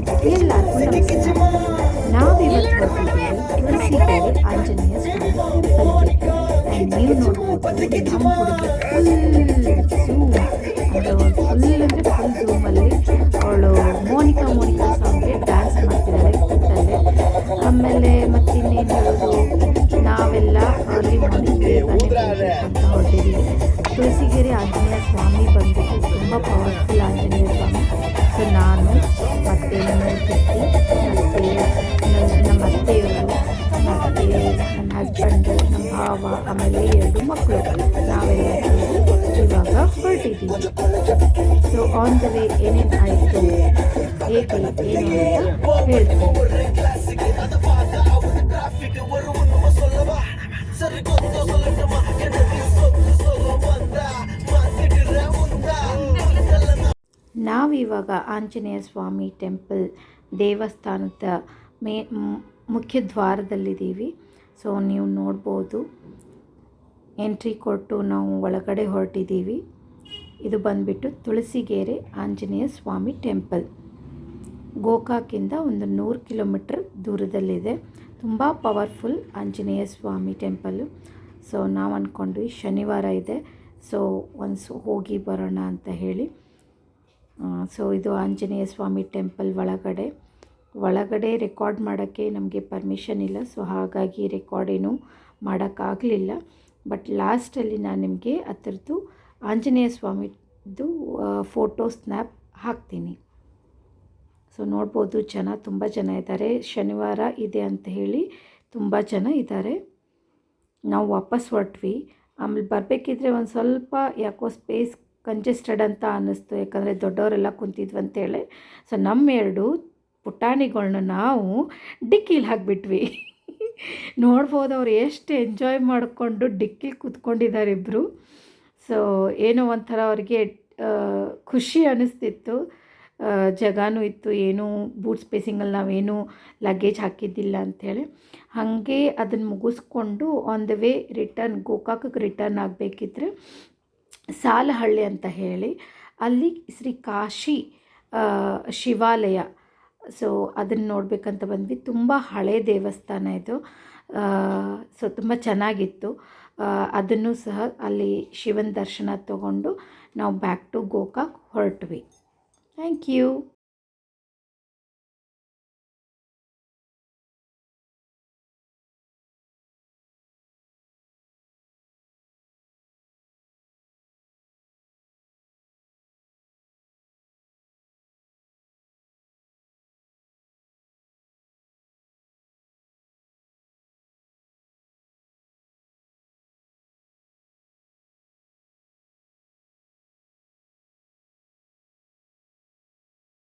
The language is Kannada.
ಎಲ್ಲರಿಗೂ ನಮಸ್ಕಾರ. ನಾವಿವತ್ತು ಹೊರಟಿದ್ದೀವಿ ತುಳಸಿಗೆರೆ ಆಂಜನೇಯ ಸ್ವಾಮಿ ಟೆಂಪಲ್ಗೆ. ಆ್ಯಂಡ್ ನೀವು ನೋಡ್ಬೋದು ನಮ್ಮ ಹುಡುಗಿ ಫುಲ್ ಝೂಮಲ್ಲಿ ಅವಳು ಮೋನಿಕಾ ಸಾಂಗ್ಗೆ ಡ್ಯಾನ್ಸ್ ಮಾಡ್ತಿದ್ದಾಳೆ ಕೂತಲ್ಲೇ. ಆಮೇಲೆ ಮತ್ತಿನ್ನೇನು ಹೇಳೋದು, ನಾವೆಲ್ಲ ಅರ್ಲಿ ಮಾರ್ನಿಂಗ್ ಬೇಗನೆ ಅಂತ ಹೊರಟಿದ್ದೀವಿ. ತುಳಸಿಗೆರೆ ಆಂಜನೇಯ ಸ್ವಾಮಿ ಬಂದ್ಬಿಟ್ಟು ತುಂಬ ಪವರ್ಫುಲ್ ಆಂಜನೇಯ ಸ್ವಾಮಿ. ಸೊ ನಾನು ಮತ್ತು ನನ್ನ ಹೆಂಡತಿ ಮತ್ತು ನಮ್ಮ ಅತ್ತೆಯವರು ಮತ್ತು ನನ್ನ ಹಸ್ಬೆಂಡು, ನಮ್ಮ ಭಾವ, ಆಮೇಲೆ 2 ಮಕ್ಕಳು, ನಾವೆಲ್ಲ ಇವಾಗ ಹೊರಟಿದ್ದೀವಿ. ಸೊ ಆನ್ ದ ವೇ ಏನೇನು ಆಯಿತು, ಹೇಗೆ ಏನು ಅಂತ ಹೇಳ್ತೀನಿ. ನಾವಿವಾಗ ಆಂಜನೇಯ ಸ್ವಾಮಿ ಟೆಂಪಲ್ ದೇವಸ್ಥಾನದ ಮುಖ್ಯ ದ್ವಾರದಲ್ಲಿದ್ದೀವಿ. ಸೊ ನೀವು ನೋಡ್ಬೋದು, ಎಂಟ್ರಿ ಕೊಟ್ಟು ನಾವು ಒಳಗಡೆ ಹೊರಟಿದ್ದೀವಿ. ಇದು ಬಂದುಬಿಟ್ಟು ತುಳಸಿಗೆರೆ ಆಂಜನೇಯ ಸ್ವಾಮಿ ಟೆಂಪಲ್. ಗೋಕಾಕಿಂದ ಒಂದು 100 ಕಿಲೋಮೀಟ್ರ್ ದೂರದಲ್ಲಿದೆ. ತುಂಬ ಪವರ್ಫುಲ್ ಆಂಜನೇಯ ಸ್ವಾಮಿ ಟೆಂಪಲ್ಲು. ಸೊ ನಾವು ಅಂದ್ಕೊಂಡ್ವಿ ಶನಿವಾರ ಇದೆ, ಸೊ ಹೋಗಿ ಬರೋಣ ಅಂತ ಹೇಳಿ. ಸೊ ಇದು ಆಂಜನೇಯ ಸ್ವಾಮಿ ಟೆಂಪಲ್ ಒಳಗಡೆ ರೆಕಾರ್ಡ್ ಮಾಡೋಕ್ಕೆ ನಮಗೆ ಪರ್ಮಿಷನ್ ಇಲ್ಲ. ಸೊ ಹಾಗಾಗಿ ರೆಕಾರ್ಡ್ ಏನೂ ಮಾಡೋಕ್ಕಾಗಲಿಲ್ಲ. ಬಟ್ ಲಾಸ್ಟಲ್ಲಿ ನಾನು ನಿಮಗೆ ಅದರದ್ದು ಆಂಜನೇಯ ಸ್ವಾಮಿದು ಫೋಟೋ ಸ್ನ್ಯಾಪ್ ಹಾಕ್ತೀನಿ. ಸೊ ನೋಡ್ಬೋದು, ತುಂಬ ಜನ ಇದ್ದಾರೆ. ಶನಿವಾರ ಇದೆ ಅಂತ ಹೇಳಿ ತುಂಬ ಜನ ಇದ್ದಾರೆ. ನಾವು ವಾಪಸ್ ಹೊರಟ್ವಿ. ಆಮೇಲೆ ಬರಬೇಕಿದ್ರೆ ಒಂದು ಸ್ವಲ್ಪ ಯಾಕೋ ಸ್ಪೇಸ್ ಕಂಜೆಸ್ಟೆಡ್ ಅಂತ ಅನ್ನಿಸ್ತು, ಯಾಕಂದರೆ ದೊಡ್ಡವರೆಲ್ಲ ಕುಂತಿದ್ವಿ ಅಂತೇಳಿ. ಸೊ ನಮ್ಮ 2 ಪುಟಾಣಿಗಳನ್ನ ನಾವು ಡಿಕ್ಕಿಲಿ ಹಾಕಿಬಿಟ್ವಿ. ನೋಡ್ಬೋದು ಅವ್ರು ಎಷ್ಟು ಎಂಜಾಯ್ ಮಾಡಿಕೊಂಡು ಡಿಕ್ಕಿಲಿ ಕೂತ್ಕೊಂಡಿದ್ದಾರೆ ಇಬ್ಬರು. ಸೊ ಏನೋ ಒಂಥರ ಅವ್ರಿಗೆ ಖುಷಿ ಅನ್ನಿಸ್ತಿತ್ತು. ಜಾಗನೂ ಇತ್ತು, ಏನೂ ಬೂಟ್ ಸ್ಪೇಸಿಂಗಲ್ಲಿ ನಾವೇನು ಲಗೇಜ್ ಹಾಕಿದ್ದಿಲ್ಲ ಅಂಥೇಳಿ. ಹಾಗೆ ಅದನ್ನು ಮುಗಿಸ್ಕೊಂಡು ಆನ್ ದ ವೇ ಗೋಕಾಕಕ್ಕೆ ರಿಟರ್ನ್ ಆಗಬೇಕಿದ್ರೆ ಸಾಲಹಳ್ಳಿ ಅಂತ ಹೇಳಿ ಅಲ್ಲಿ ಶ್ರೀ ಕಾಶಿ ಶಿವಾಲಯ, ಸೊ ಅದನ್ನು ನೋಡಬೇಕಂತ ಬಂದ್ವಿ. ತುಂಬ ಹಳೆಯ ದೇವಸ್ಥಾನ ಇದು. ಸೊ ತುಂಬ ಚೆನ್ನಾಗಿತ್ತು. ಅದನ್ನು ಸಹ ಅಲ್ಲಿ ಶಿವನ ದರ್ಶನ ತಗೊಂಡು ನಾವು ಬ್ಯಾಕ್ ಟು ಗೋಕಾಕ್ ಹೊರಟ್ವಿ. Thank you.